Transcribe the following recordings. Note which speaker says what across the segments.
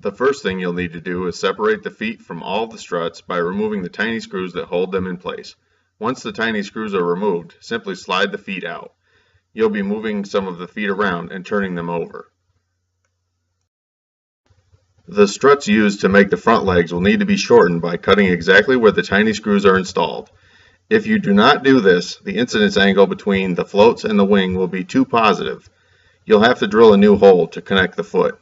Speaker 1: The first thing you'll need to do is separate the feet from all the struts by removing the tiny screws that hold them in place. Once the tiny screws are removed, simply slide the feet out. You'll be moving some of the feet around and turning them over. The struts used to make the front legs will need to be shortened by cutting exactly where the tiny screws are installed. If you do not do this, the incidence angle between the floats and the wing will be too positive. You'll have to drill a new hole to connect the foot.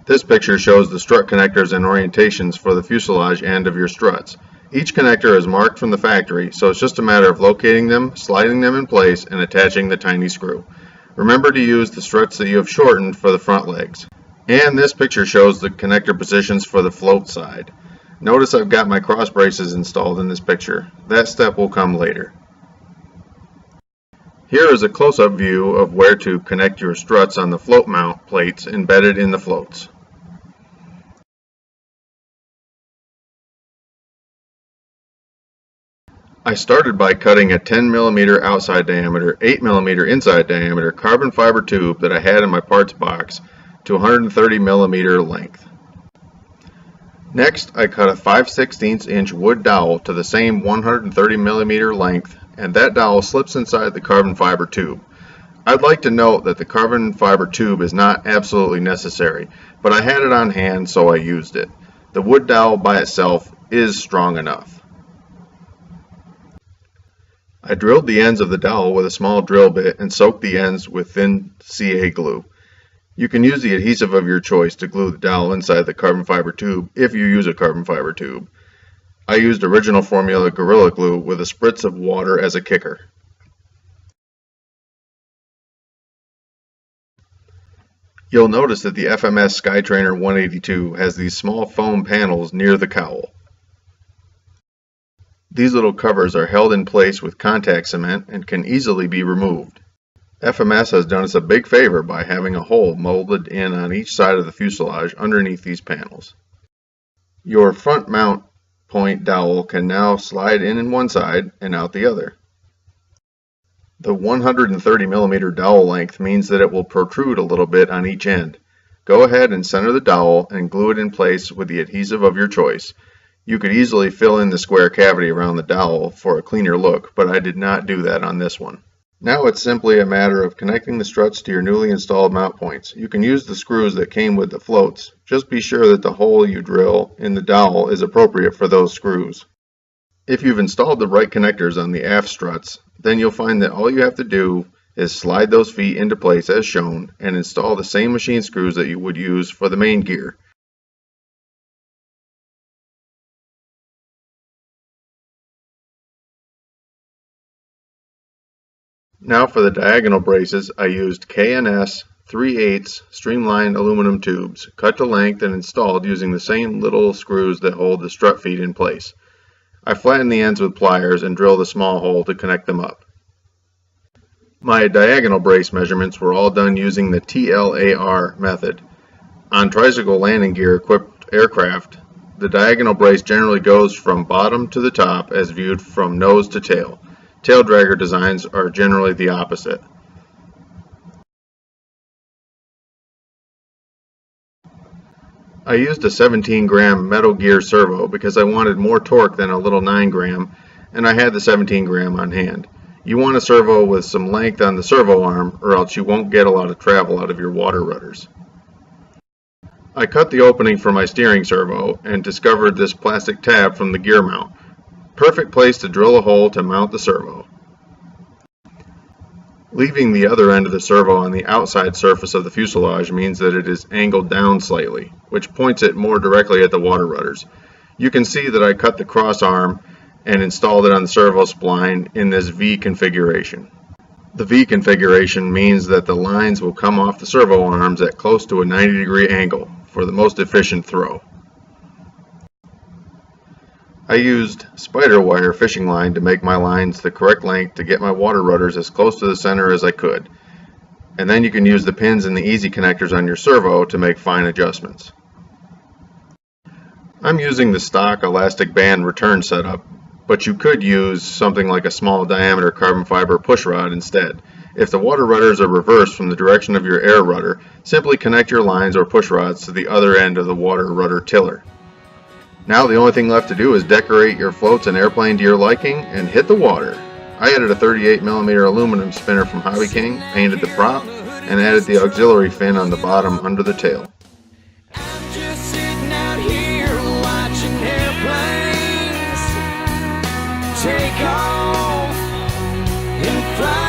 Speaker 1: This picture shows the strut connectors and orientations for the fuselage end of your struts. Each connector is marked from the factory, so it's just a matter of locating them, sliding them in place, and attaching the tiny screw. Remember to use the struts that you have shortened for the front legs. And this picture shows the connector positions for the float side. Notice I've got my cross braces installed in this picture. That step will come later. Here is a close-up view of where to connect your struts on the float mount plates embedded in the floats. I started by cutting a 10 mm outside diameter, 8 mm inside diameter carbon fiber tube that I had in my parts box to 130 mm length. Next, I cut a 5/16 inch wood dowel to the same 130 mm length, and that dowel slips inside the carbon fiber tube. I'd like to note that the carbon fiber tube is not absolutely necessary, but I had it on hand so I used it. The wood dowel by itself is strong enough. I drilled the ends of the dowel with a small drill bit and soaked the ends with thin CA glue. You can use the adhesive of your choice to glue the dowel inside the carbon fiber tube if you use a carbon fiber tube. I used original formula Gorilla Glue with a spritz of water as a kicker. You'll notice that the FMS Skytrainer 182 has these small foam panels near the cowl. These little covers are held in place with contact cement and can easily be removed. FMS has done us a big favor by having a hole molded in on each side of the fuselage underneath these panels. Your front mount point dowel can now slide in one side and out the other. The 130 mm dowel length means that it will protrude a little bit on each end. Go ahead and center the dowel and glue it in place with the adhesive of your choice. You could easily fill in the square cavity around the dowel for a cleaner look, but I did not do that on this one. Now it's simply a matter of connecting the struts to your newly installed mount points. You can use the screws that came with the floats. Just be sure that the hole you drill in the dowel is appropriate for those screws. If you've installed the right connectors on the aft struts, then you'll find that all you have to do is slide those feet into place as shown and install the same machine screws that you would use for the main gear. Now for the diagonal braces, I used K&S 3/8 streamlined aluminum tubes, cut to length and installed using the same little screws that hold the strut feet in place. I flattened the ends with pliers and drilled a small hole to connect them up. My diagonal brace measurements were all done using the TLAR method. On tricycle landing gear equipped aircraft, the diagonal brace generally goes from bottom to the top as viewed from nose to tail. Tail dragger designs are generally the opposite. I used a 17-gram metal gear servo because I wanted more torque than a little 9-gram, and I had the 17-gram on hand. You want a servo with some length on the servo arm, or else you won't get a lot of travel out of your water rudders. I cut the opening for my steering servo and discovered this plastic tab from the gear mount. Perfect place to drill a hole to mount the servo. Leaving the other end of the servo on the outside surface of the fuselage means that it is angled down slightly, which points it more directly at the water rudders. You can see that I cut the cross arm and installed it on the servo spline in this V configuration. The V configuration means that the lines will come off the servo arms at close to a 90-degree angle for the most efficient throw. I used spider wire fishing line to make my lines the correct length to get my water rudders as close to the center as I could. And then you can use the pins and the easy connectors on your servo to make fine adjustments. I'm using the stock elastic band return setup, but you could use something like a small diameter carbon fiber push rod instead. If the water rudders are reversed from the direction of your air rudder, simply connect your lines or push rods to the other end of the water rudder tiller. Now the only thing left to do is decorate your floats and airplane to your liking and hit the water. I added a 38mm aluminum spinner from Hobby King, painted the prop, and added the auxiliary fin on the bottom under the tail.
Speaker 2: I'm just sitting out here watching airplanes take off and fly.